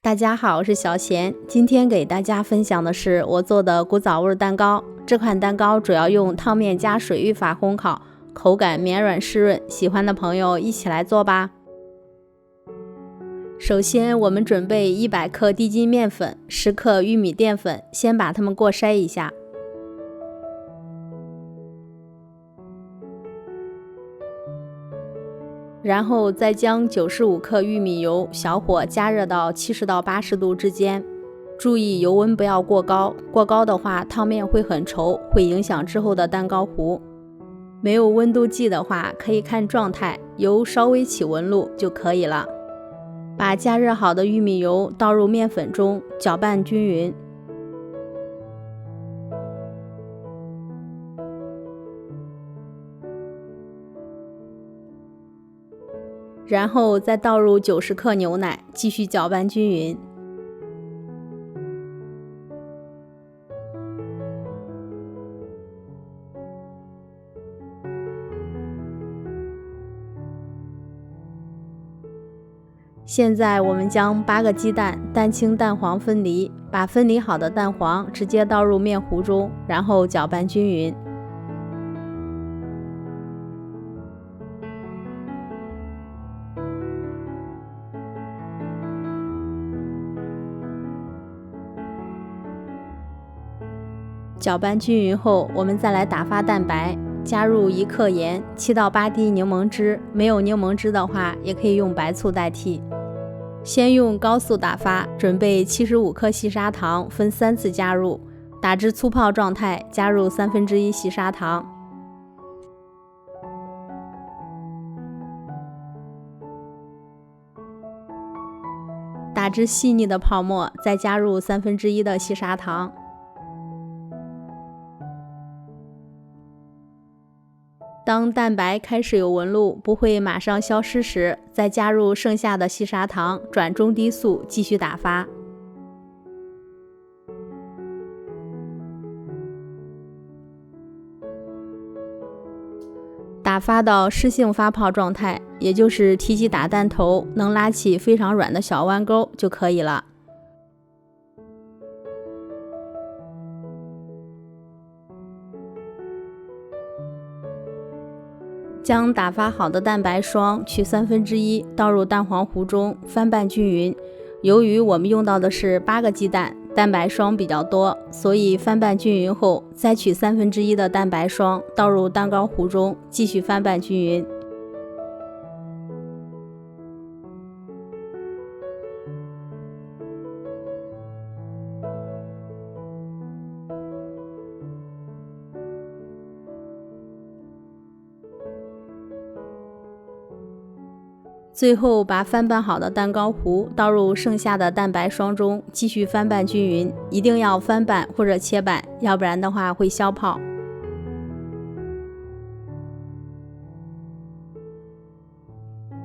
大家好，我是小贤，今天给大家分享的是我做的古早味蛋糕。这款蛋糕主要用烫面加水浴法烘烤，口感绵软湿润，喜欢的朋友一起来做吧。首先我们准备100克低筋面粉、10克玉米淀粉，先把它们过筛一下。然后再将95克玉米油小火加热到70到80度之间，注意油温不要过高，过高的话烫面会很稠，会影响之后的蛋糕糊。没有温度计的话，可以看状态，油稍微起纹路就可以了。把加热好的玉米油倒入面粉中，搅拌均匀。然后再倒入90克牛奶，继续搅拌均匀。现在我们将8个鸡蛋蛋清蛋黄分离，把分离好的蛋黄直接倒入面糊中，然后搅拌均匀。搅拌均匀后，我们再来打发蛋白，加入1克盐，7到8滴柠檬汁，没有柠檬汁的话，也可以用白醋代替。先用高速打发，准备75克细砂糖，分3次加入，打至粗泡状态，加入1/3细砂糖。打至细腻的泡沫，再加入1/3的细砂糖。当蛋白开始有纹路，不会马上消失时，再加入剩下的细砂糖，转中低速继续打发。打发到湿性发泡状态，也就是提起打蛋头能拉起非常软的小弯钩就可以了。将打发好的蛋白霜取1/3，倒入蛋黄糊中，翻拌均匀。由于我们用到的是8个鸡蛋，蛋白霜比较多，所以翻拌均匀后，再取1/3的蛋白霜倒入蛋糕糊中，继续翻拌均匀。最后把翻拌好的蛋糕糊倒入剩下的蛋白霜中，继续翻拌均匀，一定要翻拌或者切板，要不然的话会消泡。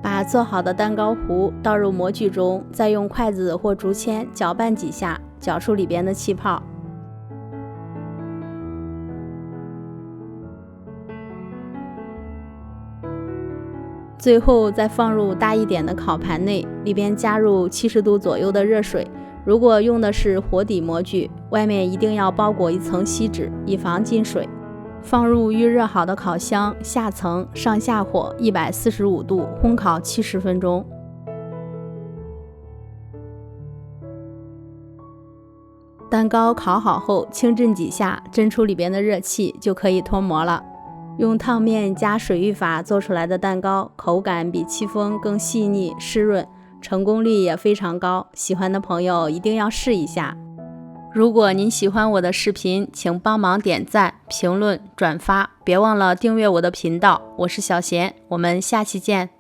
把做好的蛋糕糊倒入模具中，再用筷子或竹签搅拌几下，搅出里边的气泡。最后再放入大一点的烤盘内，里边加入70度左右的热水。如果用的是活底模具，外面一定要包裹一层锡纸，以防进水。放入预热好的烤箱，下层上下火145度烘烤70分钟。蛋糕烤好后，轻震几下，震出里边的热气，就可以脱模了。用烫面加水浴法做出来的蛋糕，口感比戚风更细腻湿润，成功率也非常高，喜欢的朋友一定要试一下。如果您喜欢我的视频，请帮忙点赞、评论、转发，别忘了订阅我的频道。我是小贤，我们下期见。